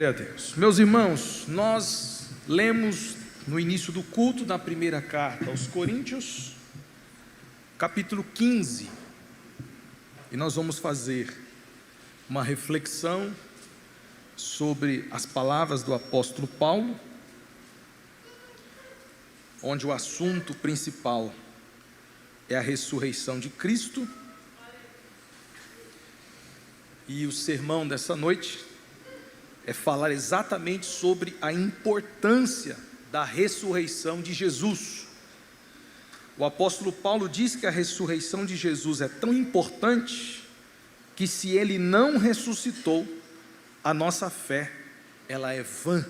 Glória a Deus. Meus irmãos, nós lemos no início do culto, na primeira carta aos Coríntios, capítulo 15, e nós vamos fazer uma reflexão sobre as palavras do apóstolo Paulo, onde o assunto principal é a ressurreição de Cristo, e o sermão dessa noite é falar exatamente sobre a importância da ressurreição de Jesus. O apóstolo Paulo diz que a ressurreição de Jesus é tão importante que se ele não ressuscitou, a nossa fé, ela é vã.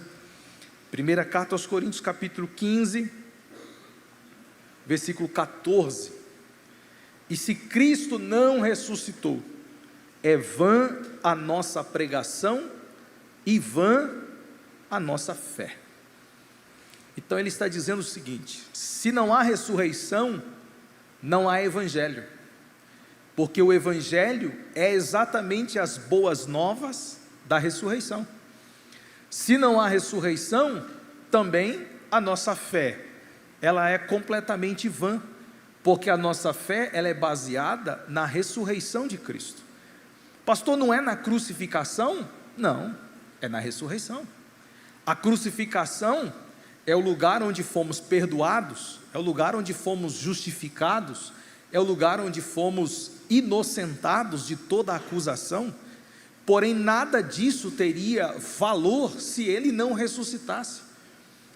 Primeira carta aos Coríntios, capítulo 15, versículo 14. E se Cristo não ressuscitou, é vã a nossa pregação e vã a nossa fé. Então ele está dizendo o seguinte: se não há ressurreição, não há evangelho, porque o evangelho é exatamente as boas novas da ressurreição. Se não há ressurreição, também a nossa fé, ela é completamente vã, porque a nossa fé, ela é baseada na ressurreição de Cristo. Pastor, não é na crucificação? Não, é na ressurreição. A crucificação é o lugar onde fomos perdoados, é o lugar onde fomos justificados, é o lugar onde fomos inocentados de toda acusação. Porém, nada disso teria valor se ele não ressuscitasse.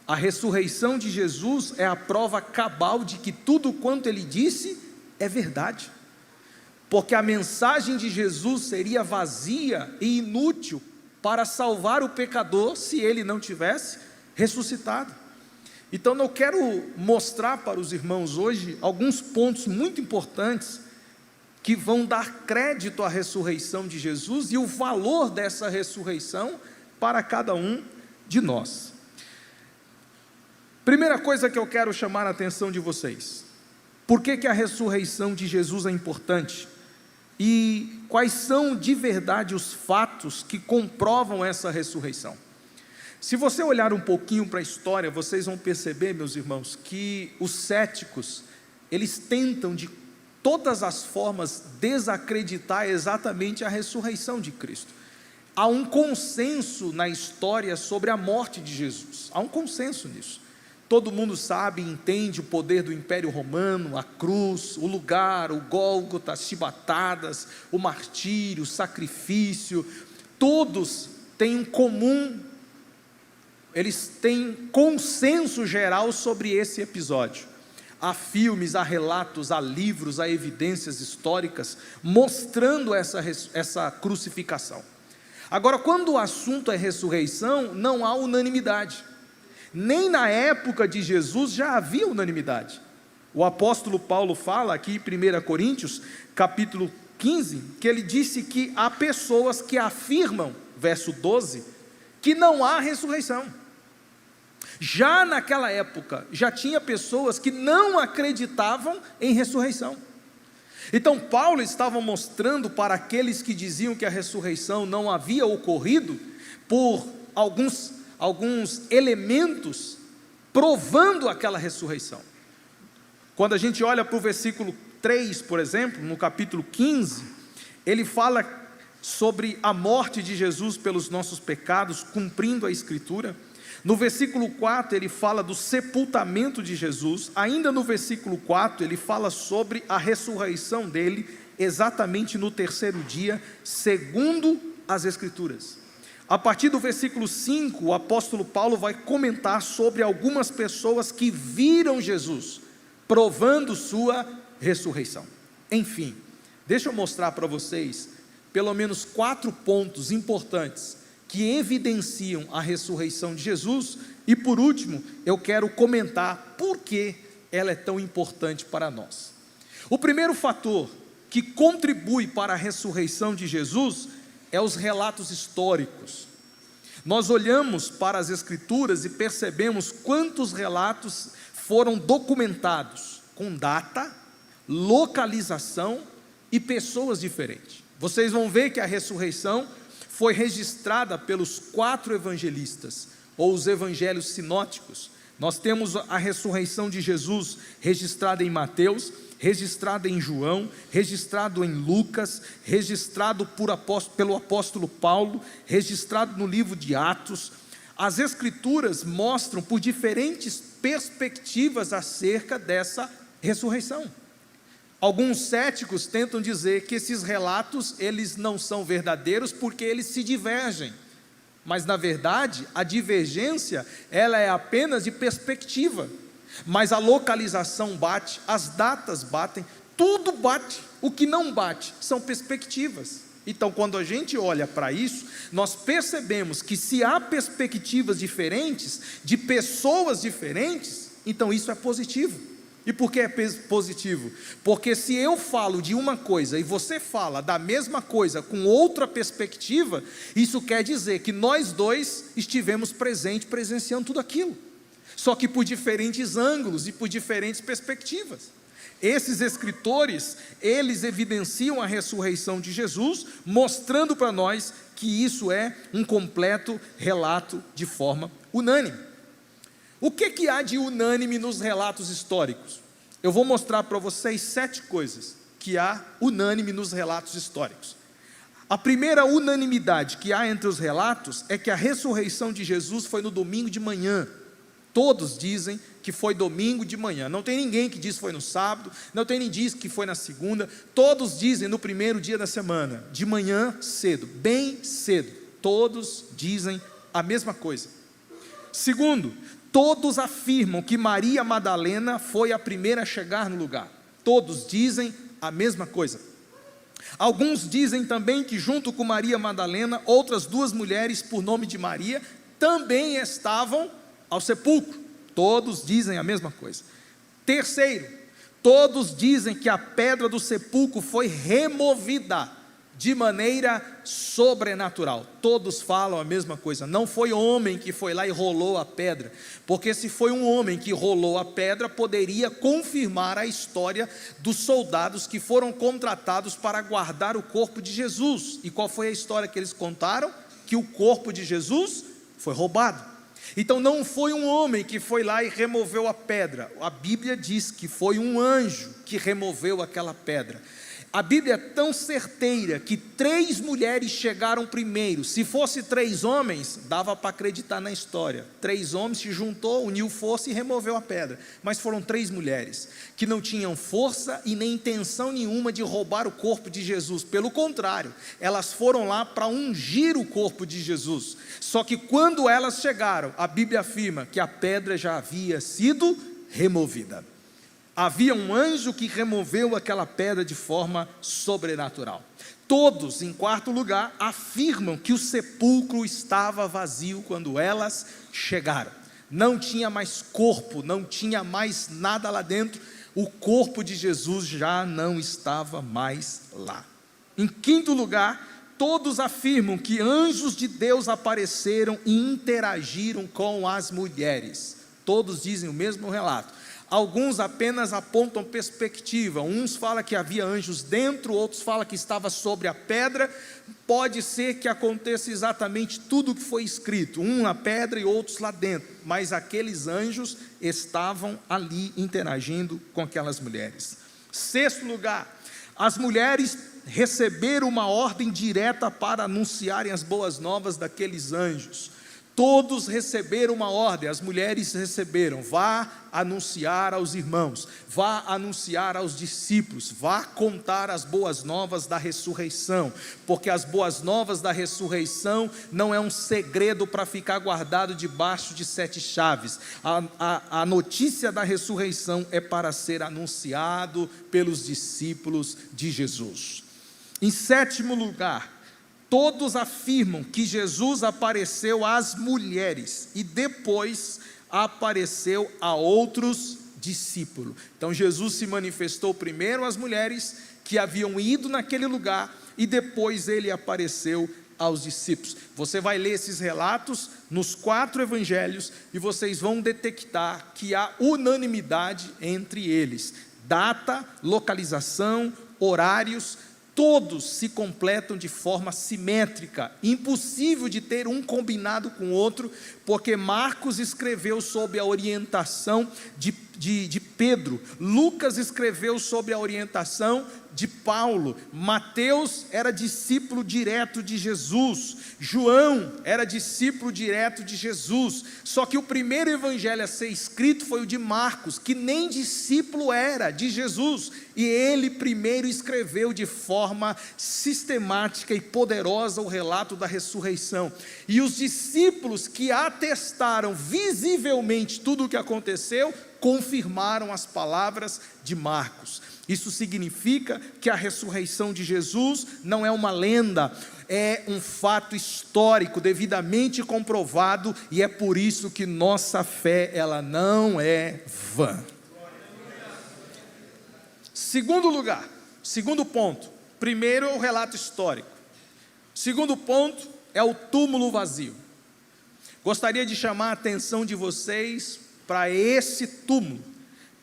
A ressurreição de Jesus é a prova cabal de que tudo quanto ele disse é verdade, porque a mensagem de Jesus seria vazia e inútil para salvar o pecador se ele não tivesse ressuscitado. Então eu quero mostrar para os irmãos hoje alguns pontos muito importantes que vão dar crédito à ressurreição de Jesus e o valor dessa ressurreição para cada um de nós. Primeira coisa que eu quero chamar a atenção de vocês: por que a ressurreição de Jesus é importante? E quais são de verdade os fatos que comprovam essa ressurreição? Se você olhar um pouquinho para a história, vocês vão perceber, meus irmãos, que os céticos, eles tentam de todas as formas desacreditar exatamente a ressurreição de Cristo. Há um consenso na história sobre a morte de Jesus, há um consenso nisso. Todo mundo sabe e entende o poder do Império Romano, a cruz, o lugar, o Gólgota, as chibatadas, o martírio, o sacrifício. Todos têm em comum, eles têm consenso geral sobre esse episódio. Há filmes, há relatos, há livros, há evidências históricas mostrando essa crucificação. Agora, quando o assunto é ressurreição, não há unanimidade. Nem na época de Jesus já havia unanimidade. O apóstolo Paulo fala aqui em 1 Coríntios, capítulo 15, que ele disse que há pessoas que afirmam, verso 12, que não há ressurreição. Já naquela época, já tinha pessoas que não acreditavam em ressurreição. Então Paulo estava mostrando para aqueles que diziam que a ressurreição não havia ocorrido, por alguns elementos provando aquela ressurreição. Quando a gente olha para o versículo 3, por exemplo, no capítulo 15, ele fala sobre a morte de Jesus pelos nossos pecados, cumprindo a Escritura. No versículo 4 ele fala do sepultamento de Jesus. Ainda no versículo 4 ele fala sobre a ressurreição dele, exatamente no terceiro dia, segundo as Escrituras. A partir do versículo 5, o apóstolo Paulo vai comentar sobre algumas pessoas que viram Jesus, provando sua ressurreição. Enfim, deixa eu mostrar para vocês, pelo menos 4 pontos importantes, que evidenciam a ressurreição de Jesus, e por último, eu quero comentar por que ela é tão importante para nós. O primeiro fator que contribui para a ressurreição de Jesus é os relatos históricos. Nós olhamos para as Escrituras e percebemos quantos relatos foram documentados, com data, localização e pessoas diferentes. Vocês vão ver que a ressurreição foi registrada pelos 4 evangelistas, ou os evangelhos sinóticos. Nós temos a ressurreição de Jesus registrada em Mateus, registrada em João, registrado em Lucas, registrado pelo apóstolo Paulo, registrado no livro de Atos. As Escrituras mostram por diferentes perspectivas acerca dessa ressurreição. Alguns céticos tentam dizer que esses relatos, eles não são verdadeiros porque eles se divergem. Mas na verdade, a divergência, ela é apenas de perspectiva. Mas a localização bate, as datas batem, tudo bate. O que não bate são perspectivas. Então, quando a gente olha para isso, nós percebemos que se há perspectivas diferentes, de pessoas diferentes, então isso é positivo. E por que é positivo? Porque se eu falo de uma coisa e você fala da mesma coisa com outra perspectiva, isso quer dizer que nós dois estivemos presentes, presenciando tudo aquilo, só que por diferentes ângulos e por diferentes perspectivas. Esses escritores, eles evidenciam a ressurreição de Jesus, mostrando para nós que isso é um completo relato de forma unânime. O que há de unânime nos relatos históricos? Eu vou mostrar para vocês 7 coisas que há unânime nos relatos históricos. A primeira unanimidade que há entre os relatos é que a ressurreição de Jesus foi no domingo de manhã. Todos dizem que foi domingo de manhã. Não tem ninguém que diz que foi no sábado, não tem ninguém que diz que foi na segunda. Todos dizem no primeiro dia da semana, de manhã cedo, bem cedo. Todos dizem a mesma coisa. Segundo, todos afirmam que Maria Madalena foi a primeira a chegar no lugar. Todos dizem a mesma coisa. Alguns dizem também que junto com Maria Madalena, outras 2 mulheres por nome de Maria, também estavam ao sepulcro. Todos dizem a mesma coisa. Terceiro, todos dizem que a pedra do sepulcro foi removida de maneira sobrenatural. Todos falam a mesma coisa. Não foi homem que foi lá e rolou a pedra, porque se foi um homem que rolou a pedra, poderia confirmar a história dos soldados que foram contratados para guardar o corpo de Jesus. E qual foi a história que eles contaram? Que o corpo de Jesus foi roubado. Então não foi um homem que foi lá e removeu a pedra. A Bíblia diz que foi um anjo que removeu aquela pedra. A Bíblia é tão certeira que 3 mulheres chegaram primeiro. Se fosse 3 homens, dava para acreditar na história. 3 homens se juntou, uniu força e removeu a pedra. Mas foram 3 mulheres que não tinham força e nem intenção nenhuma de roubar o corpo de Jesus. Pelo contrário, elas foram lá para ungir o corpo de Jesus. Só que quando elas chegaram, a Bíblia afirma que a pedra já havia sido removida. Havia um anjo que removeu aquela pedra de forma sobrenatural. Todos, em quarto lugar, afirmam que o sepulcro estava vazio quando elas chegaram. Não tinha mais corpo, não tinha mais nada lá dentro. O corpo de Jesus já não estava mais lá. Em quinto lugar, todos afirmam que anjos de Deus apareceram e interagiram com as mulheres. Todos dizem o mesmo relato. Alguns apenas apontam perspectiva. Uns falam que havia anjos dentro, outros falam que estava sobre a pedra. Pode ser que aconteça exatamente tudo o que foi escrito, um na pedra e outros lá dentro, mas aqueles anjos estavam ali interagindo com aquelas mulheres. Sexto lugar, as mulheres receberam uma ordem direta para anunciarem as boas novas daqueles anjos. Todos receberam uma ordem, as mulheres receberam: vá anunciar aos irmãos, vá anunciar aos discípulos, vá contar as boas novas da ressurreição, porque as boas novas da ressurreição não é um segredo para ficar guardado debaixo de 7 chaves. A notícia da ressurreição é para ser anunciado pelos discípulos de Jesus. Em sétimo lugar, todos afirmam que Jesus apareceu às mulheres e depois apareceu a outros discípulos. Então Jesus se manifestou primeiro às mulheres que haviam ido naquele lugar e depois ele apareceu aos discípulos. Você vai ler esses relatos nos 4 evangelhos e vocês vão detectar que há unanimidade entre eles: data, localização, horários, todos se completam de forma simétrica, impossível de ter um combinado com o outro, porque Marcos escreveu sob a orientação de Pedro, Lucas escreveu sob a orientação de Paulo, Mateus era discípulo direto de Jesus, João era discípulo direto de Jesus, só que o primeiro evangelho a ser escrito foi o de Marcos, que nem discípulo era de Jesus, e ele primeiro escreveu de forma sistemática e poderosa o relato da ressurreição, e os discípulos que atestaram visivelmente tudo o que aconteceu, confirmaram as palavras de Marcos. Isso significa que a ressurreição de Jesus não é uma lenda, é um fato histórico, devidamente comprovado, e é por isso que nossa fé, ela não é vã. Segundo lugar, segundo ponto, primeiro é o relato histórico, segundo ponto é o túmulo vazio. Gostaria de chamar a atenção de vocês para esse túmulo,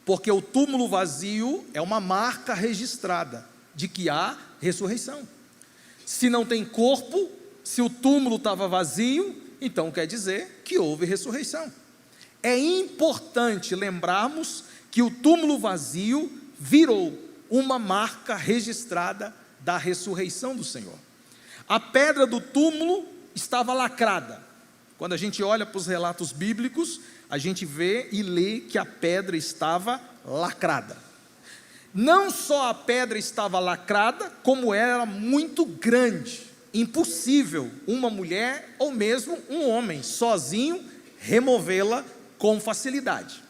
porque o túmulo vazio é uma marca registrada de que há ressurreição. Se não tem corpo, se o túmulo estava vazio, então quer dizer que houve ressurreição. É importante lembrarmos que o túmulo vazio virou uma marca registrada da ressurreição do Senhor. A pedra do túmulo estava lacrada. Quando a gente olha para os relatos bíblicos, a gente vê e lê que a pedra estava lacrada. Não só a pedra estava lacrada, como era muito grande, impossível uma mulher ou mesmo um homem sozinho removê-la com facilidade.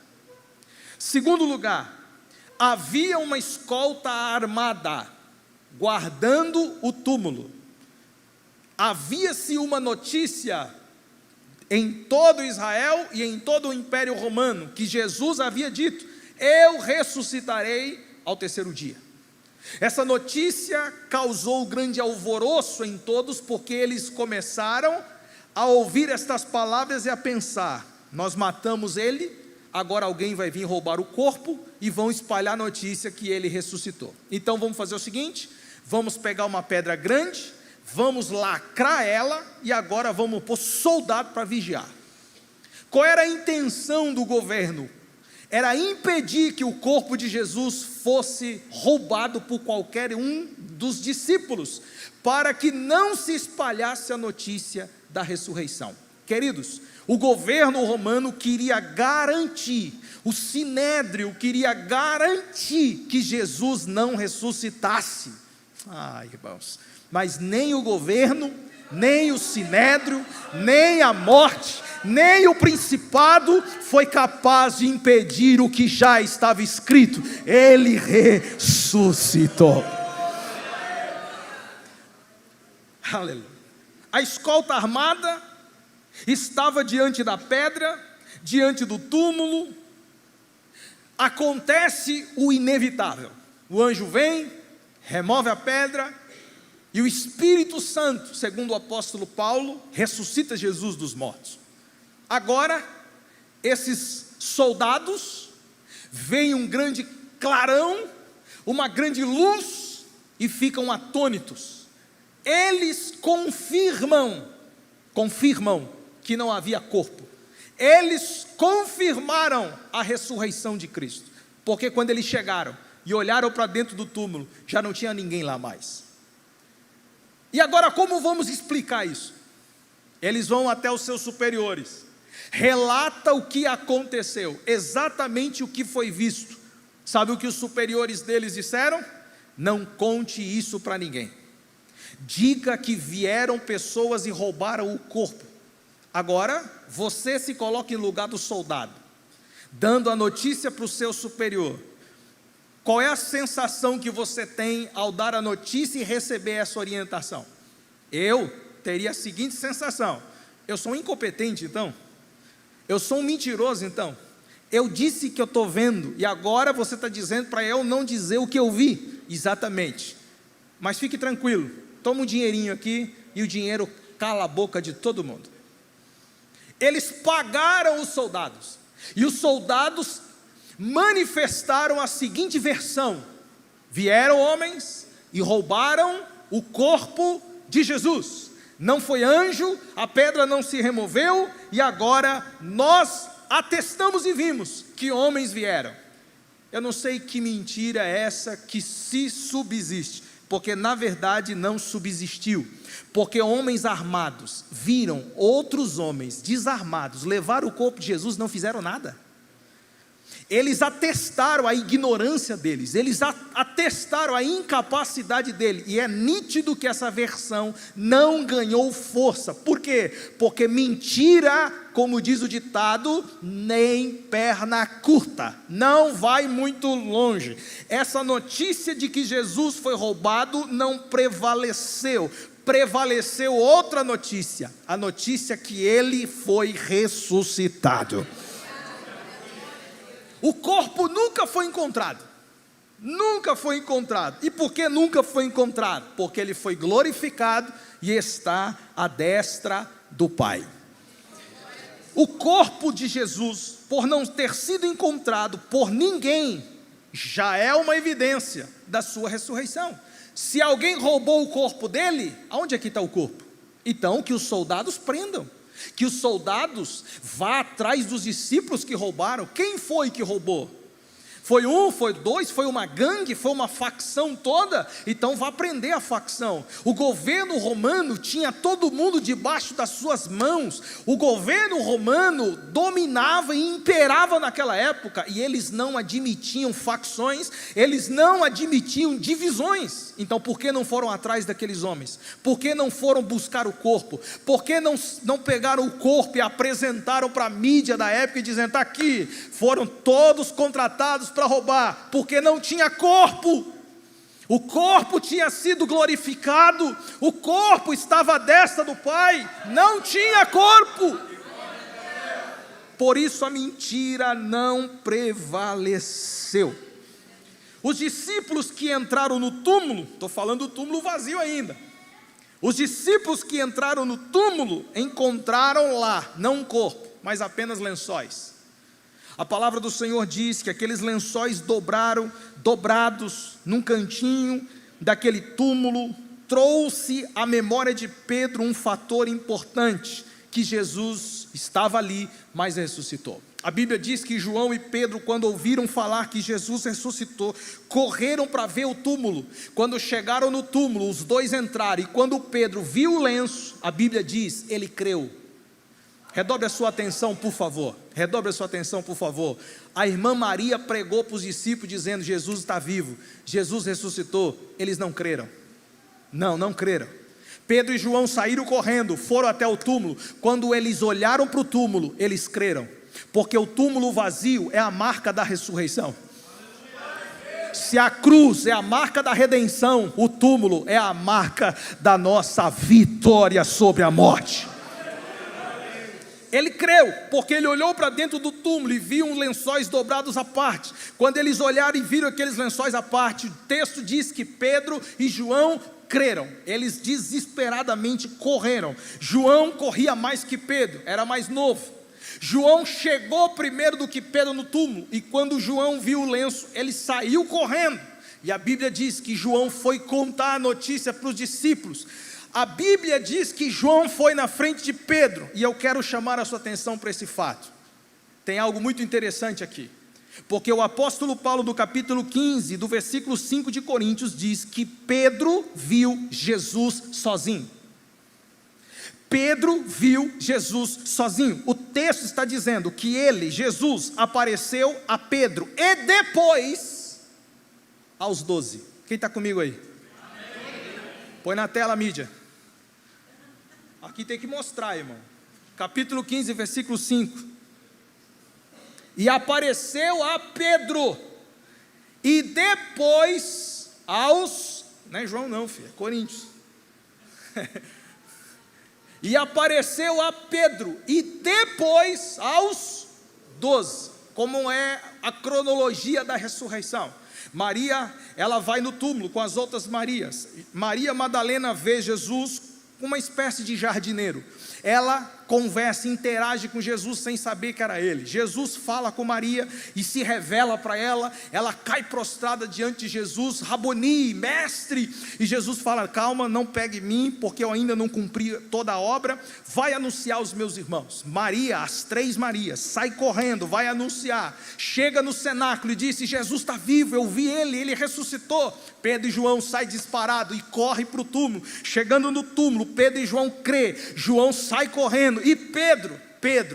Segundo lugar, havia uma escolta armada guardando o túmulo. Havia-se uma notícia em todo Israel e em todo o Império Romano, que Jesus havia dito: eu ressuscitarei ao terceiro dia. Essa notícia causou grande alvoroço em todos, porque eles começaram a ouvir estas palavras e a pensar: nós matamos ele, agora alguém vai vir roubar o corpo e vão espalhar a notícia que ele ressuscitou. Então vamos fazer o seguinte, vamos pegar uma pedra grande, vamos lacrar ela e agora vamos pôr soldado para vigiar. Qual era a intenção do governo? Era impedir que o corpo de Jesus fosse roubado por qualquer um dos discípulos, para que não se espalhasse a notícia da ressurreição. Queridos, o governo romano queria garantir, o sinédrio queria garantir que Jesus não ressuscitasse. Irmãos, mas nem o governo, nem o sinédrio, nem a morte, nem o principado foi capaz de impedir o que já estava escrito: ele ressuscitou. Aleluia. A escolta armada estava diante da pedra, diante do túmulo. Acontece o inevitável: o anjo vem, remove a pedra, e o Espírito Santo, segundo o apóstolo Paulo, ressuscita Jesus dos mortos. Agora, esses soldados veem um grande clarão, uma grande luz, e ficam atônitos. Eles confirmam que não havia corpo. Eles confirmaram a ressurreição de Cristo, porque quando eles chegaram e olharam para dentro do túmulo, já não tinha ninguém lá mais. E agora, como vamos explicar isso? Eles vão até os seus superiores, relata o que aconteceu, exatamente o que foi visto. Sabe o que os superiores deles disseram? Não conte isso para ninguém. Diga que vieram pessoas e roubaram o corpo. Agora, você se coloca em lugar do soldado, dando a notícia para o seu superior. Qual é a sensação que você tem ao dar a notícia e receber essa orientação? Eu teria a seguinte sensação: eu sou um incompetente então? Eu sou um mentiroso então? Eu disse que eu estou vendo e agora você está dizendo para eu não dizer o que eu vi? Exatamente. Mas fique tranquilo, toma um dinheirinho aqui e o dinheiro cala a boca de todo mundo. Eles pagaram os soldados, e os soldados manifestaram a seguinte versão: vieram homens, e roubaram o corpo de Jesus. Não foi anjo, a pedra não se removeu, e agora nós atestamos e vimos que homens vieram. Eu não sei que mentira é essa que se subsiste, porque na verdade não subsistiu, porque homens armados viram outros homens desarmados levar o corpo de Jesus, não fizeram nada. Eles atestaram a ignorância deles, eles atestaram a incapacidade dele, e é nítido que essa versão não ganhou força. Por quê? Porque mentira, como diz o ditado, nem perna curta, não vai muito longe. Essa notícia de que Jesus foi roubado não prevaleceu. Prevaleceu outra notícia, a notícia que ele foi ressuscitado. O corpo nunca foi encontrado, nunca foi encontrado. E por que nunca foi encontrado? Porque ele foi glorificado e está à destra do Pai. O corpo de Jesus, por não ter sido encontrado por ninguém, já é uma evidência da sua ressurreição. Se alguém roubou o corpo dele, aonde é que está o corpo? Então que os soldados prendam, que os soldados vá atrás dos discípulos que roubaram. Quem foi que roubou? Foi um, foi dois, foi uma gangue, foi uma facção toda? Então vá prender a facção. O governo romano tinha todo mundo debaixo das suas mãos. O governo romano dominava e imperava naquela época, e eles não admitiam facções, eles não admitiam divisões. Então por que não foram atrás daqueles homens? Por que não foram buscar o corpo? Por que não pegaram o corpo e apresentaram para a mídia da época e dizendo: está aqui, foram todos contratados para roubar? Porque não tinha corpo. O corpo tinha sido glorificado, o corpo estava à destra do Pai, não tinha corpo. Por isso a mentira não prevaleceu. Os discípulos que entraram no túmulo, estou falando do túmulo vazio ainda, os discípulos que entraram no túmulo encontraram lá, não um corpo, mas apenas lençóis. A palavra do Senhor diz que aqueles lençóis dobrados num cantinho daquele túmulo, trouxe à memória de Pedro um fator importante, que Jesus estava ali, mas ressuscitou. A Bíblia diz que João e Pedro, quando ouviram falar que Jesus ressuscitou, correram para ver o túmulo. Quando chegaram no túmulo, os dois entraram, e quando Pedro viu o lenço, a Bíblia diz, ele creu. Redobre a sua atenção, por favor. Redobre a sua atenção, por favor. A irmã Maria pregou para os discípulos dizendo: Jesus está vivo, Jesus ressuscitou. Eles não creram. Não creram. Pedro e João saíram correndo, foram até o túmulo. Quando eles olharam para o túmulo, eles creram, porque o túmulo vazio é a marca da ressurreição. Se a cruz é a marca da redenção, o túmulo é a marca da nossa vitória sobre a morte. Ele creu, porque ele olhou para dentro do túmulo e viu uns lençóis dobrados à parte. Quando eles olharam e viram aqueles lençóis à parte, o texto diz que Pedro e João creram. Eles desesperadamente correram. João corria mais que Pedro, era mais novo. João chegou primeiro do que Pedro no túmulo, e quando João viu o lenço, ele saiu correndo. E a Bíblia diz que João foi contar a notícia para os discípulos. A Bíblia diz que João foi na frente de Pedro, e eu quero chamar a sua atenção para esse fato. Tem algo muito interessante aqui, porque o apóstolo Paulo, do capítulo 15, do versículo 5 de Coríntios, diz que Pedro viu Jesus sozinho. Pedro viu Jesus sozinho. O texto está dizendo que ele, Jesus, apareceu a Pedro e depois aos 12. Quem está comigo aí? Põe na tela, mídia. Aqui tem que mostrar, irmão. Capítulo 15, versículo 5. E apareceu a Pedro, e depois aos... Não é João não, filho, é Coríntios. E apareceu a Pedro, e depois aos 12. Como é a cronologia da ressurreição? Maria, ela vai no túmulo com as outras Marias. Maria Madalena vê Jesus, uma espécie de jardineiro. Ela conversa, interage com Jesus sem saber que era ele. Jesus fala com Maria e se revela para ela. Ela cai prostrada diante de Jesus, Raboni, mestre. E Jesus fala: calma, não pegue em mim, porque eu ainda não cumpri toda a obra. Vai anunciar aos meus irmãos. Maria, as 3 Marias, sai correndo, vai anunciar. Chega no cenáculo e disse: Jesus está vivo, eu vi ele ressuscitou. Pedro e João saem disparados e correm para o túmulo. Chegando no túmulo, Pedro e João crê. João sai correndo. E Pedro,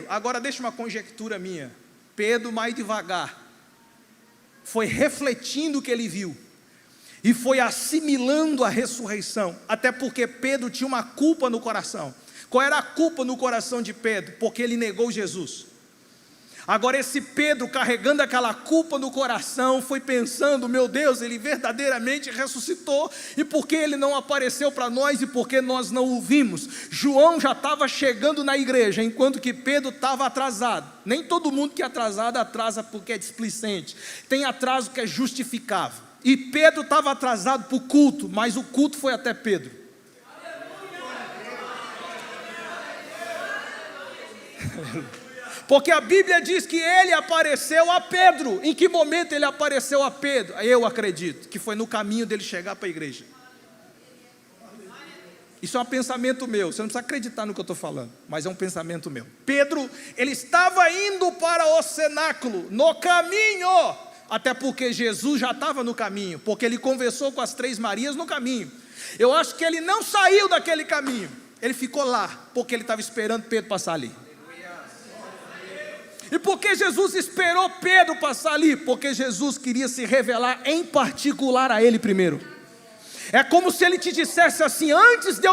agora deixa uma conjectura minha. Pedro, mais devagar, foi refletindo o que ele viu e foi assimilando a ressurreição. Até porque Pedro tinha uma culpa no coração. Qual era a culpa no coração de Pedro? Porque ele negou Jesus. Agora esse Pedro, carregando aquela culpa no coração, foi pensando: meu Deus, ele verdadeiramente ressuscitou, e por que ele não apareceu para nós, e por que nós não o vimos? João já estava chegando na igreja, enquanto que Pedro estava atrasado. Nem todo mundo que é atrasado atrasa porque é displicente, tem atraso que é justificável. E Pedro estava atrasado para o culto, mas o culto foi até Pedro. Porque a Bíblia diz que ele apareceu a Pedro. Em que momento ele apareceu a Pedro? Eu acredito que foi no caminho dele chegar para a igreja. Isso é um pensamento meu, você não precisa acreditar no que eu estou falando, mas é um pensamento meu. Pedro, ele estava indo para o cenáculo, no caminho, até porque Jesus já estava no caminho, porque ele conversou com as 3 Marias no caminho. Eu acho que ele não saiu daquele caminho, ele ficou lá, porque ele estava esperando Pedro passar ali. E por que Jesus esperou Pedro passar ali? Porque Jesus queria se revelar em particular a ele primeiro. É como se ele te dissesse assim: antes de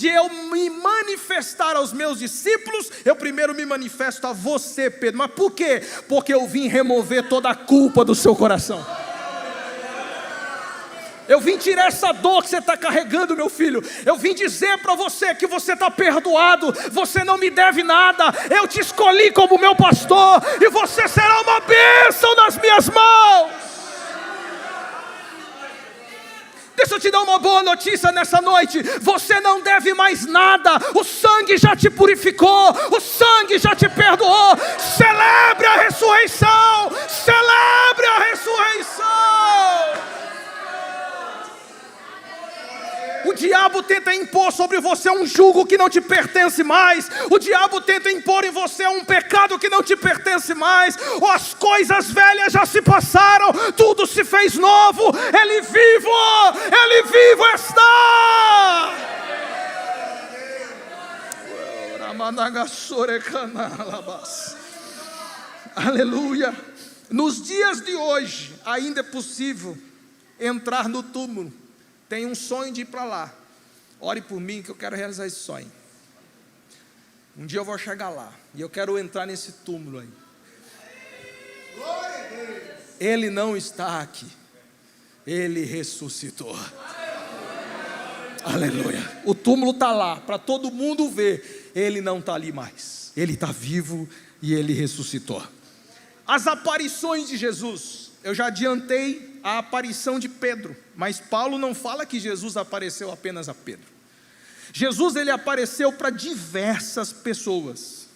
eu me manifestar aos meus discípulos, eu primeiro me manifesto a você, Pedro. Mas por quê? Porque eu vim remover toda a culpa do seu coração. Eu vim tirar essa dor que você está carregando, meu filho. Eu vim dizer para você que você está perdoado. Você não me deve nada. Eu te escolhi como meu pastor, e você será uma bênção nas minhas mãos. Deixa eu te dar uma boa notícia nessa noite. Você não deve mais nada. O sangue já te purificou. O sangue já te perdoou. Celebre a ressurreição. Celebre a ressurreição. O diabo tenta impor sobre você um jugo que não te pertence mais. O diabo tenta impor em você um pecado que não te pertence mais. As coisas velhas já se passaram, tudo se fez novo. Ele vivo está. Aleluia. Nos dias de hoje ainda é possível entrar no túmulo. Tem um sonho de ir para lá. Ore por mim que eu quero realizar esse sonho. Um dia eu vou chegar lá e eu quero entrar nesse túmulo aí. Ele não está aqui. Ele ressuscitou. Aleluia. O túmulo está lá para todo mundo ver. Ele não está ali mais. Ele está vivo e ele ressuscitou. As aparições de Jesus. Eu já adiantei a aparição de Pedro, mas Paulo não fala que Jesus apareceu apenas a Pedro. Jesus, ele apareceu para diversas pessoas.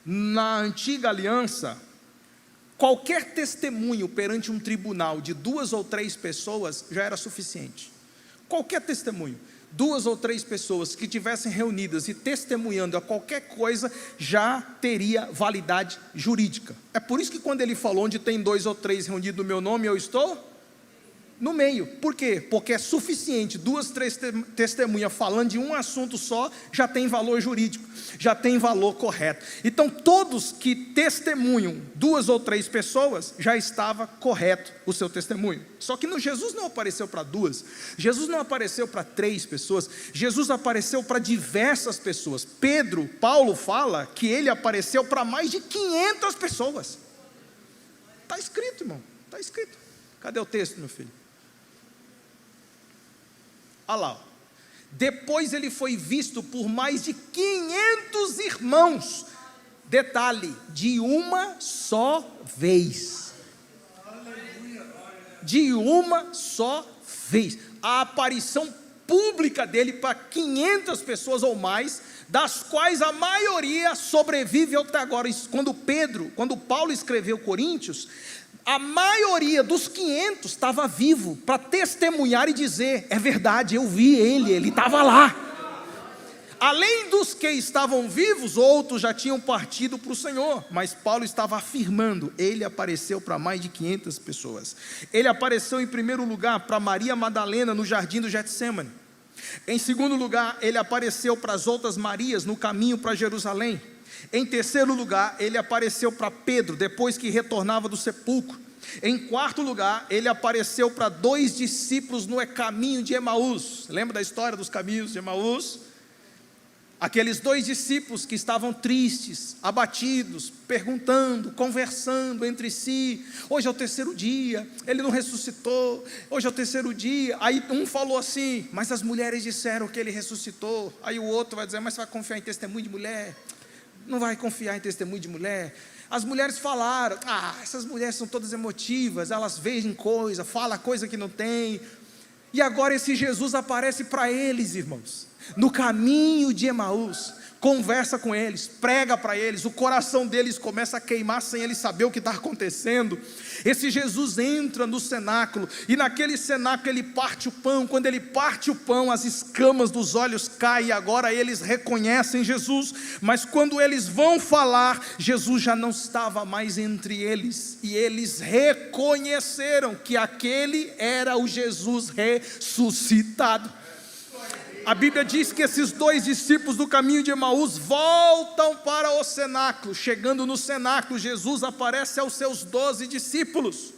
Na antiga aliança, qualquer testemunho perante um tribunal de 2 ou 3 pessoas já era suficiente. Qualquer testemunho, 2 ou 3 pessoas que estivessem reunidas e testemunhando a qualquer coisa, já teria validade jurídica. É por isso que quando ele falou: onde tem 2 ou 3 reunidos no meu nome, eu estou no meio. Por quê? Porque é suficiente 2, 3 testemunhas falando de um assunto só, já tem valor jurídico, já tem valor correto. Então todos que testemunham 2 ou 3 pessoas, já estava correto o seu testemunho. Só que Jesus não apareceu para 2, Jesus não apareceu para 3 pessoas, Jesus apareceu para diversas pessoas. Paulo fala que ele apareceu para mais de 500 pessoas. Está escrito, irmão, está escrito. Cadê o texto, meu filho? Olha lá. Depois ele foi visto por mais de 500 irmãos. Detalhe, de uma só vez. De uma só vez. A aparição pública dele para 500 pessoas ou mais, das quais a maioria sobrevive até agora. Quando Paulo escreveu Coríntios, a maioria dos 500 estava vivo para testemunhar e dizer: é verdade, eu vi ele estava lá. Além dos que estavam vivos, outros já tinham partido para o Senhor, mas Paulo estava afirmando, ele apareceu para mais de 500 pessoas. Ele apareceu em primeiro lugar para Maria Madalena no jardim do Getsêmani. Em segundo lugar, ele apareceu para as outras Marias no caminho para Jerusalém. Em terceiro lugar, ele apareceu para Pedro, depois que retornava do sepulcro. Em quarto lugar, ele apareceu para 2 discípulos no caminho de Emaús. Lembra da história dos caminhos de Emaús? Aqueles 2 discípulos que estavam tristes, abatidos, perguntando, conversando entre si: hoje é o 3º dia, ele não ressuscitou, hoje é o 3º dia. Aí um falou assim: mas as mulheres disseram que ele ressuscitou. Aí o outro vai dizer: mas você vai confiar em testemunho de mulher? Não vai confiar em testemunho de mulher? As mulheres falaram: essas mulheres são todas emotivas, elas veem coisa, falam coisa que não tem. E agora esse Jesus aparece para eles, irmãos, no caminho de Emaús, conversa com eles, prega para eles, o coração deles começa a queimar sem eles saber o que está acontecendo. Esse Jesus entra no cenáculo, e naquele cenáculo ele parte o pão. Quando ele parte o pão, as escamas dos olhos caem, e agora eles reconhecem Jesus. Mas quando eles vão falar, Jesus já não estava mais entre eles, e eles reconheceram que aquele era o Jesus ressuscitado. A Bíblia diz que esses 2 discípulos do caminho de Emaús voltam para o cenáculo. Chegando no cenáculo, Jesus aparece aos seus 12 discípulos.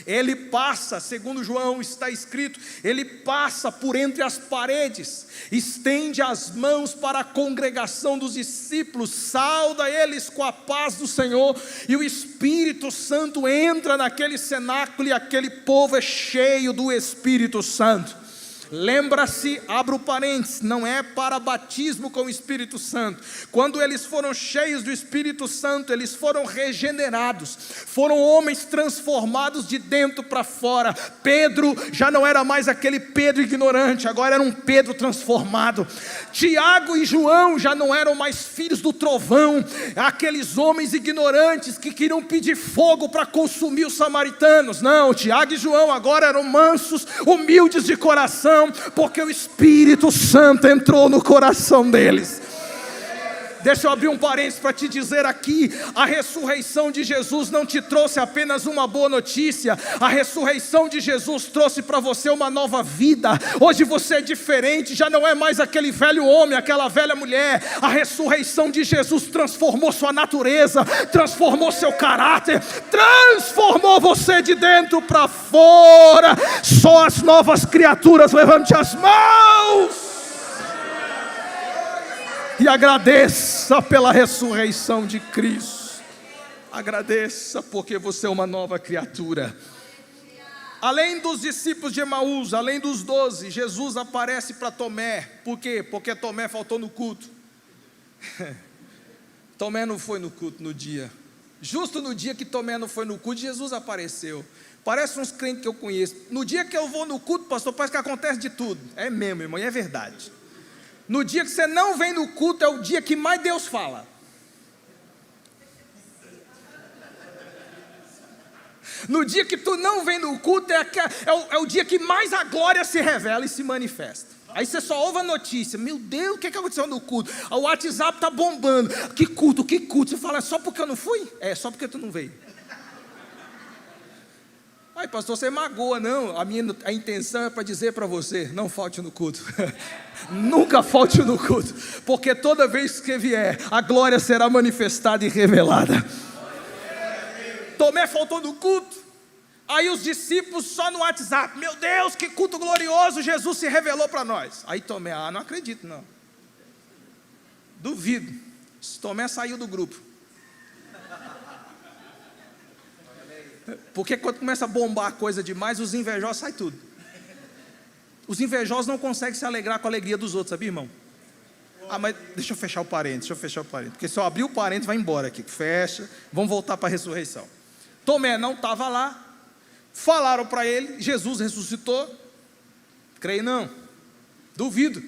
Ele passa, segundo João está escrito, ele passa por entre as paredes, estende as mãos para a congregação dos discípulos, sauda eles com a paz do Senhor, e o Espírito Santo entra naquele cenáculo, e aquele povo é cheio do Espírito Santo. Lembra-se, abro o parênteses, não é para batismo com o Espírito Santo. Quando eles foram cheios do Espírito Santo, eles foram regenerados, foram homens transformados de dentro para fora. Pedro já não era mais aquele Pedro ignorante, agora era um Pedro transformado. Tiago e João já não eram mais filhos do trovão, aqueles homens ignorantes que queriam pedir fogo para consumir os samaritanos. Não, Tiago e João agora eram mansos, humildes de coração, porque o Espírito Santo entrou no coração deles. Deixa eu abrir um parênteses para te dizer aqui: a ressurreição de Jesus não te trouxe apenas uma boa notícia, a ressurreição de Jesus trouxe para você uma nova vida. Hoje você é diferente, já não é mais aquele velho homem, aquela velha mulher. A ressurreição de Jesus transformou sua natureza, transformou seu caráter, transformou você de dentro para fora. Só as novas criaturas, levante as mãos e agradeça pela ressurreição de Cristo. Agradeça, porque você é uma nova criatura. Além dos discípulos de Emaús, além dos 12, Jesus aparece para Tomé. Por quê? Porque Tomé faltou no culto. Tomé não foi no culto no dia. Justo no dia que Tomé não foi no culto, Jesus apareceu. Parece uns crentes que eu conheço: no dia que eu vou no culto, pastor, parece que acontece de tudo. É mesmo, irmão, é verdade. No dia que você não vem no culto, é o dia que mais Deus fala. No dia que tu não vem no culto, é o dia que mais a glória se revela e se manifesta. Aí você só ouve a notícia: meu Deus, o que aconteceu no culto? O WhatsApp está bombando. Que culto, que culto? Você fala: é só porque eu não fui? É, só porque tu não veio. Ai, pastor, você magoa. Não, a intenção é para dizer para você: não falte no culto. Nunca falte no culto, porque toda vez que vier, a glória será manifestada e revelada. Tomé faltou no culto. Aí os discípulos só no WhatsApp: meu Deus, que culto glorioso, Jesus se revelou para nós. Aí Tomé: não acredito não. Duvido. Tomé saiu do grupo. Porque quando começa a bombar a coisa demais, os invejosos saem tudo. Os invejosos não conseguem se alegrar com a alegria dos outros, sabia, irmão? Mas deixa eu fechar o parênteses, porque se eu abrir o parênteses vai embora aqui. Fecha, vamos voltar para a ressurreição. Tomé não estava lá, falaram para ele: Jesus ressuscitou. Creio não. Duvido.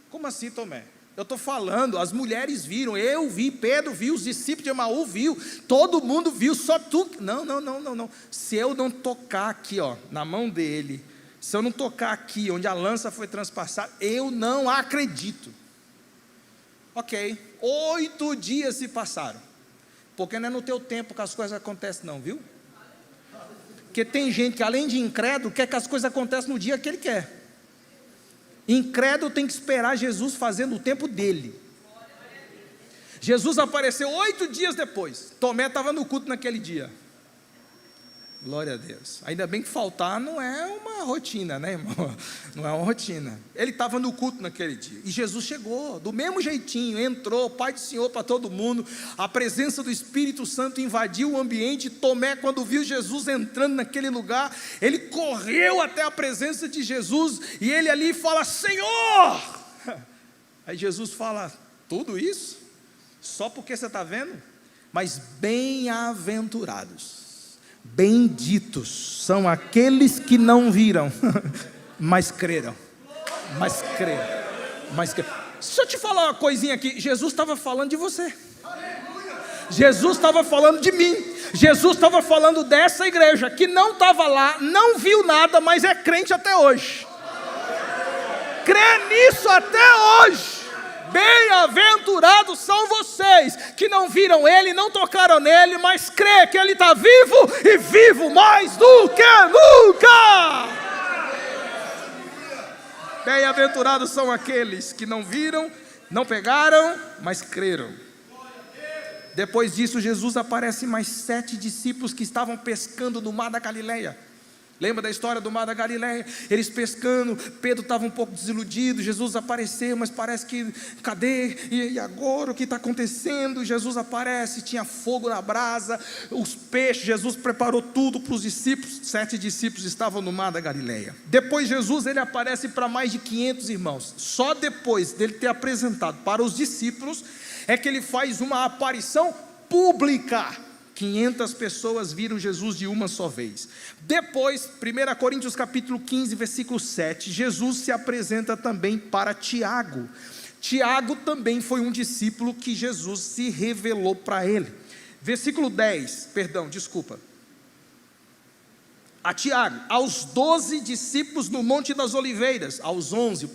Como assim, Tomé? Eu estou falando, as mulheres viram, eu vi, Pedro viu, os discípulos de Emaú viu, todo mundo viu, só tu. Não. Se eu não tocar aqui, ó, na mão dele, se eu não tocar aqui, onde a lança foi transpassada, eu não acredito. Ok, 8 dias se passaram, porque não é no teu tempo que as coisas acontecem não, viu? Porque tem gente que além de incrédulo, quer que as coisas aconteçam no dia que ele quer. Incrédulo tem que esperar Jesus fazendo o tempo dele. Jesus apareceu 8 dias depois. Tomé estava no culto naquele dia. Glória a Deus. Ainda bem que faltar não é uma rotina, né, irmão? Não é uma rotina. Ele estava no culto naquele dia. E Jesus chegou, do mesmo jeitinho, entrou, Pai do Senhor para todo mundo. A presença do Espírito Santo invadiu o ambiente. Tomé, quando viu Jesus entrando naquele lugar, ele correu até a presença de Jesus. E ele ali fala: Senhor! Aí Jesus fala: tudo isso? Só porque você está vendo? Mas bem-aventurados, benditos são aqueles que não viram, mas creram. Deixa eu te falar uma coisinha aqui. Jesus estava falando de você. Jesus estava falando de mim. Jesus estava falando dessa igreja que não estava lá, não viu nada, mas é crente até hoje. Crê nisso até hoje. Bem-aventurados são vocês que não viram ele, não tocaram nele, mas crê que ele está vivo e vivo mais do que nunca. Bem-aventurados são aqueles que não viram, não pegaram, mas creram. Depois disso, Jesus aparece mais 7 discípulos que estavam pescando no mar da Galileia. Lembra da história do mar da Galileia? Eles pescando, Pedro estava um pouco desiludido, Jesus apareceu, mas parece que, cadê? E agora o que está acontecendo? Jesus aparece, tinha fogo na brasa, os peixes, Jesus preparou tudo para os discípulos. 7 discípulos estavam no mar da Galileia. Depois Jesus, ele aparece para mais de 500 irmãos. Só depois dele ter apresentado para os discípulos, é que ele faz uma aparição pública. 500 pessoas viram Jesus de uma só vez. Depois, 1 Coríntios capítulo 15, versículo 7, Jesus se apresenta também para Tiago. Tiago também foi um discípulo que Jesus se revelou para ele. Versículo 10, a Tiago, aos 12 discípulos no Monte das Oliveiras, aos 11,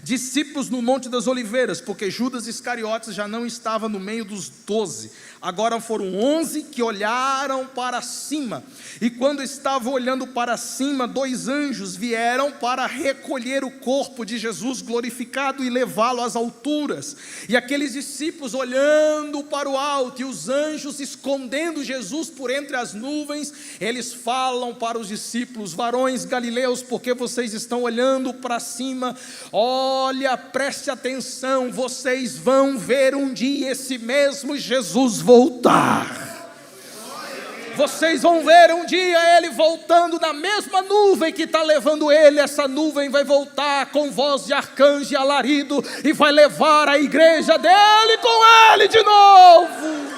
discípulos no Monte das Oliveiras, porque Judas Iscariotes já não estava no meio dos 12, agora foram 11 que olharam para cima, e quando estavam olhando para cima, 2 anjos vieram para recolher o corpo de Jesus glorificado e levá-lo às alturas, e aqueles discípulos olhando para o alto, e os anjos escondendo Jesus por entre as nuvens, eles falam para os discípulos: varões galileus, porque vocês estão olhando para cima? Olha, preste atenção, vocês vão ver um dia esse mesmo Jesus voltar. Vocês vão ver um dia ele voltando na mesma nuvem que está levando ele. Essa nuvem vai voltar com voz de arcanjo e alarido, e vai levar a igreja dele com ele de novo.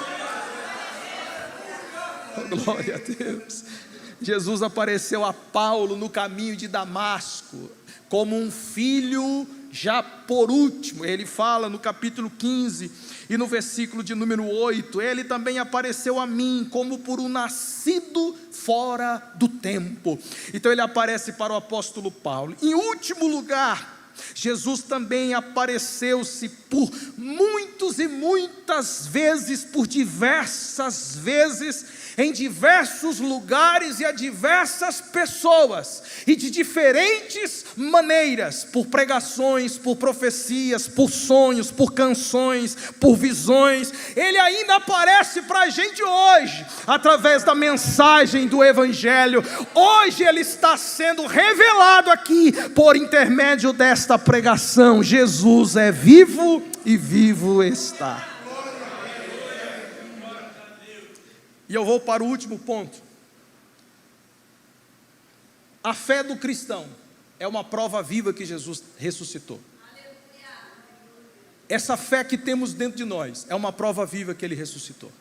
Oh, glória a Deus. Jesus apareceu a Paulo no caminho de Damasco, como um filho já por último. Ele fala no capítulo 15 e no versículo de número 8, ele também apareceu a mim como por um nascido fora do tempo. Então ele aparece para o apóstolo Paulo. Em último lugar, Jesus também apareceu-se por muitos e muitas vezes, por diversas vezes, em diversos lugares e a diversas pessoas, e de diferentes maneiras, por pregações, por profecias, por sonhos, por canções, por visões. Ele ainda aparece para a gente hoje, através da mensagem do Evangelho. Hoje ele está sendo revelado aqui, por intermédio desta pregação. Jesus é vivo e vivo está. E eu vou para o último ponto. A fé do cristão é uma prova viva que Jesus ressuscitou. Essa fé que temos dentro de nós é uma prova viva que ele ressuscitou.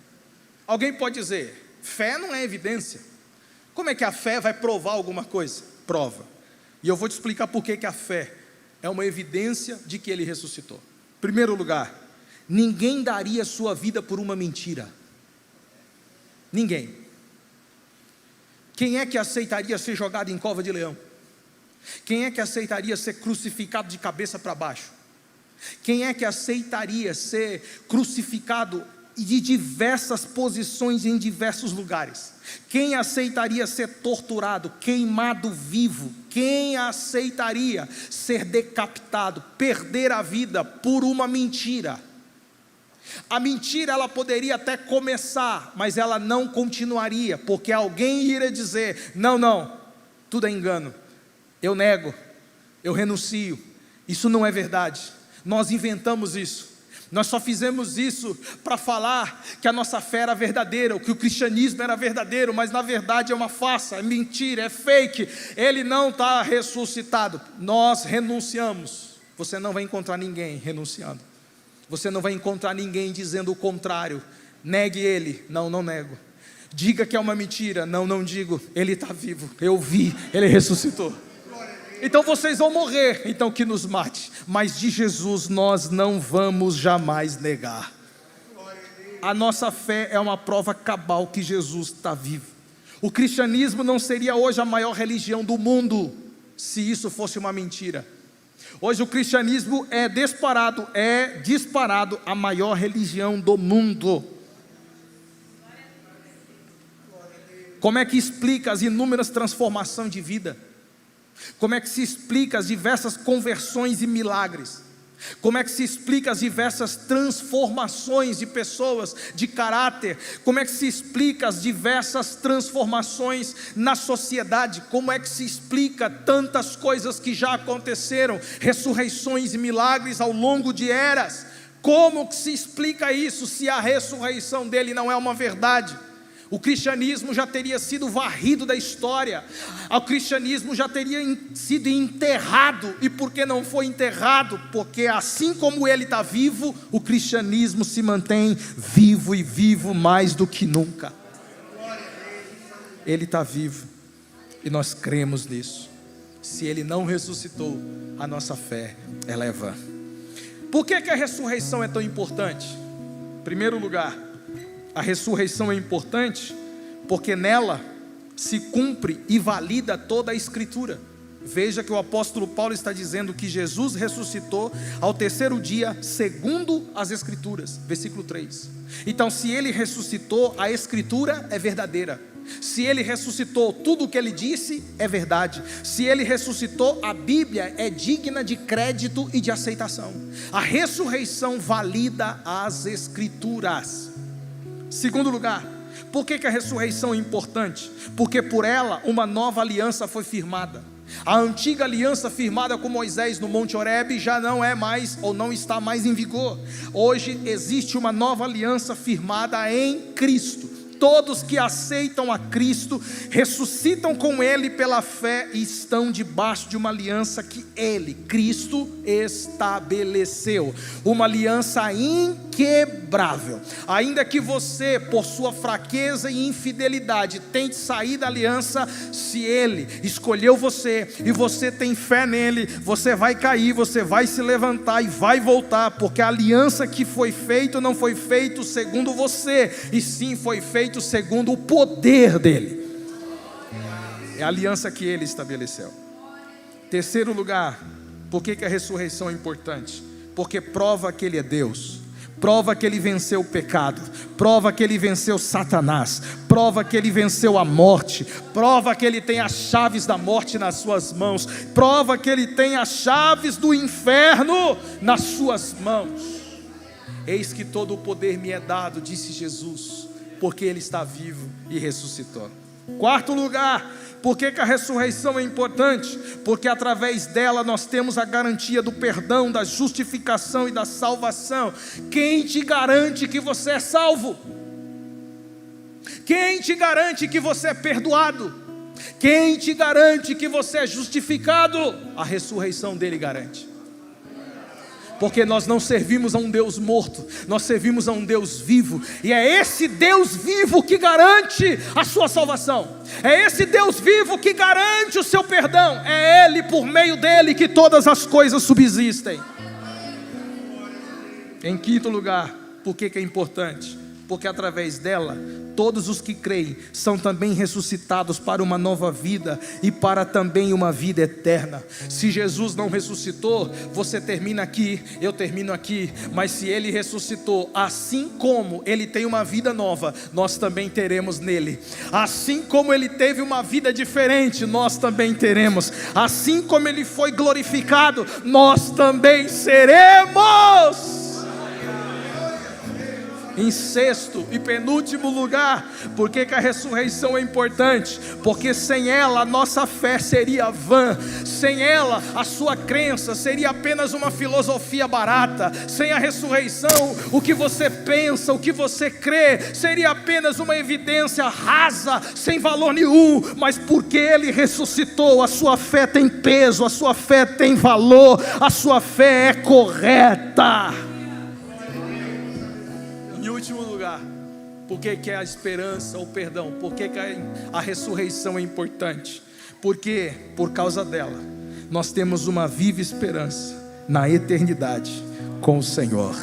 Alguém pode dizer: fé não é evidência. Como é que a fé vai provar alguma coisa? Prova. E eu vou te explicar por que a fé é uma evidência de que ele ressuscitou. Primeiro lugar, ninguém daria sua vida por uma mentira. Ninguém. Quem é que aceitaria ser jogado em cova de leão? Quem é que aceitaria ser crucificado de cabeça para baixo? Quem é que aceitaria ser crucificado de diversas posições em diversos lugares? Quem aceitaria ser torturado, queimado vivo? Quem aceitaria ser decapitado, perder a vida por uma mentira? A mentira ela poderia até começar, mas ela não continuaria, porque alguém iria dizer: não, tudo é engano, eu nego, eu renuncio, isso não é verdade, nós inventamos isso. Nós só fizemos isso para falar que a nossa fé era verdadeira, que o cristianismo era verdadeiro, mas na verdade é uma farsa, é mentira, é fake, ele não está ressuscitado. Nós renunciamos. Você não vai encontrar ninguém renunciando, você não vai encontrar ninguém dizendo o contrário. Negue ele, não nego. Diga que é uma mentira, não digo, ele está vivo, eu vi, ele ressuscitou. Então vocês vão morrer, então que nos mate, mas de Jesus nós não vamos jamais negar. A nossa fé é uma prova cabal que Jesus está vivo. O cristianismo não seria hoje a maior religião do mundo, se isso fosse uma mentira. Hoje o cristianismo é disparado a maior religião do mundo. Como é que explica as inúmeras transformações de vida? Como é que se explica as diversas conversões e milagres? Como é que se explica as diversas transformações de pessoas, de caráter? Como é que se explica as diversas transformações na sociedade? Como é que se explica tantas coisas que já aconteceram, ressurreições e milagres ao longo de eras? Como que se explica isso se a ressurreição dele não é uma verdade? O cristianismo já teria sido varrido da história, o cristianismo já teria sido enterrado. E por que não foi enterrado? Porque assim como ele está vivo, o cristianismo se mantém vivo, e vivo mais do que nunca. Ele está vivo e nós cremos nisso. Se ele não ressuscitou, a nossa fé ela é vã. Por que a ressurreição é tão importante? Em primeiro lugar, a ressurreição é importante porque nela se cumpre e valida toda a Escritura. Veja que o apóstolo Paulo está dizendo que Jesus ressuscitou ao terceiro dia, segundo as Escrituras, versículo 3. Então, se ele ressuscitou, a Escritura é verdadeira. Se ele ressuscitou, tudo o que ele disse é verdade. Se ele ressuscitou, a Bíblia é digna de crédito e de aceitação. A ressurreição valida as Escrituras. Segundo lugar, por que a ressurreição é importante? Porque por ela uma nova aliança foi firmada. A antiga aliança firmada com Moisés no Monte Horebe já não é mais, ou não está mais em vigor. Hoje existe uma nova aliança firmada em Cristo. Todos que aceitam a Cristo, ressuscitam com Ele pela fé e estão debaixo de uma aliança que Ele, Cristo, estabeleceu. Uma aliança inquebrável. Ainda que você, por sua fraqueza e infidelidade, tente sair da aliança, se Ele escolheu você e você tem fé nele, você vai cair, você vai se levantar e vai voltar, porque a aliança que foi feita não foi feita segundo você, e sim foi feita segundo o poder dele. É a aliança que ele estabeleceu. Terceiro lugar, por que a ressurreição é importante? Porque prova que ele é Deus, prova que ele venceu o pecado, prova que ele venceu Satanás, prova que ele venceu a morte, prova que ele tem as chaves da morte nas suas mãos, prova que ele tem as chaves do inferno nas suas mãos. Eis que todo o poder me é dado, disse Jesus, porque ele está vivo e ressuscitou. Quarto lugar, por que a ressurreição é importante? Porque através dela nós temos a garantia do perdão, da justificação e da salvação. Quem te garante que você é salvo? Quem te garante que você é perdoado? Quem te garante que você é justificado? A ressurreição dele garante. Porque nós não servimos a um Deus morto, nós servimos a um Deus vivo, e é esse Deus vivo que garante a sua salvação, é esse Deus vivo que garante o seu perdão, é Ele, por meio dEle, que todas as coisas subsistem. Em quinto lugar, por que é importante? Porque através dela, todos os que creem são também ressuscitados para uma nova vida e para também uma vida eterna. Se Jesus não ressuscitou, você termina aqui, eu termino aqui, mas se Ele ressuscitou, assim como Ele tem uma vida nova, nós também teremos nele. Assim como Ele teve uma vida diferente, nós também teremos. Assim como Ele foi glorificado, nós também seremos. Em sexto e penúltimo lugar, por que a ressurreição é importante? Porque sem ela a nossa fé seria vã, sem ela a sua crença seria apenas uma filosofia barata, sem a ressurreição o que você pensa, o que você crê, seria apenas uma evidência rasa, sem valor nenhum. Mas porque Ele ressuscitou, a sua fé tem peso, a sua fé tem valor, a sua fé é correta. Em último lugar, por que é a esperança, ou perdão, por que a ressurreição é importante? Porque, por causa dela, nós temos uma viva esperança na eternidade com o Senhor.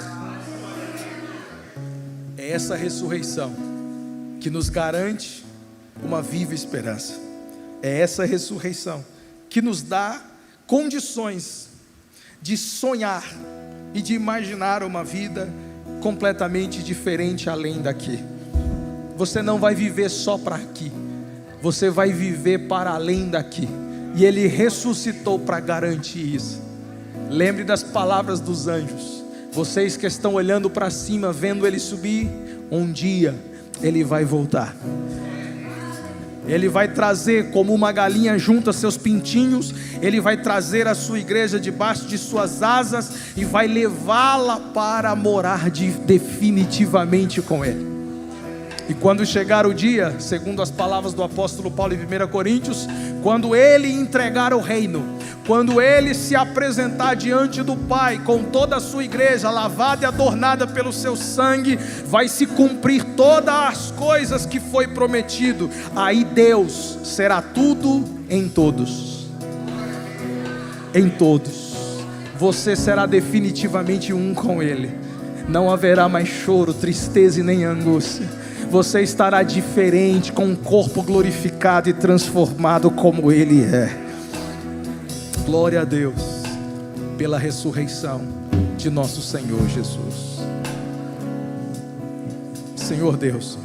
É essa ressurreição que nos garante uma viva esperança. É essa ressurreição que nos dá condições de sonhar e de imaginar uma vida completamente diferente além daqui. Você não vai viver só para aqui, você vai viver para além daqui, e Ele ressuscitou para garantir isso. Lembre das palavras dos anjos: vocês que estão olhando para cima, vendo Ele subir, um dia Ele vai voltar. Ele vai trazer como uma galinha junta seus pintinhos, Ele vai trazer a sua igreja debaixo de suas asas e vai levá-la para morar definitivamente com Ele. E quando chegar o dia, segundo as palavras do apóstolo Paulo em 1 Coríntios, quando Ele entregar o reino, quando Ele se apresentar diante do Pai com toda a sua igreja lavada e adornada pelo seu sangue, vai se cumprir todas as coisas que foi prometido. Aí Deus será tudo em todos. Em todos. Você será definitivamente um com Ele. Não haverá mais choro, tristeza e nem angústia. Você estará diferente, com um corpo glorificado e transformado como Ele é. Glória a Deus pela ressurreição de nosso Senhor Jesus. Senhor Deus,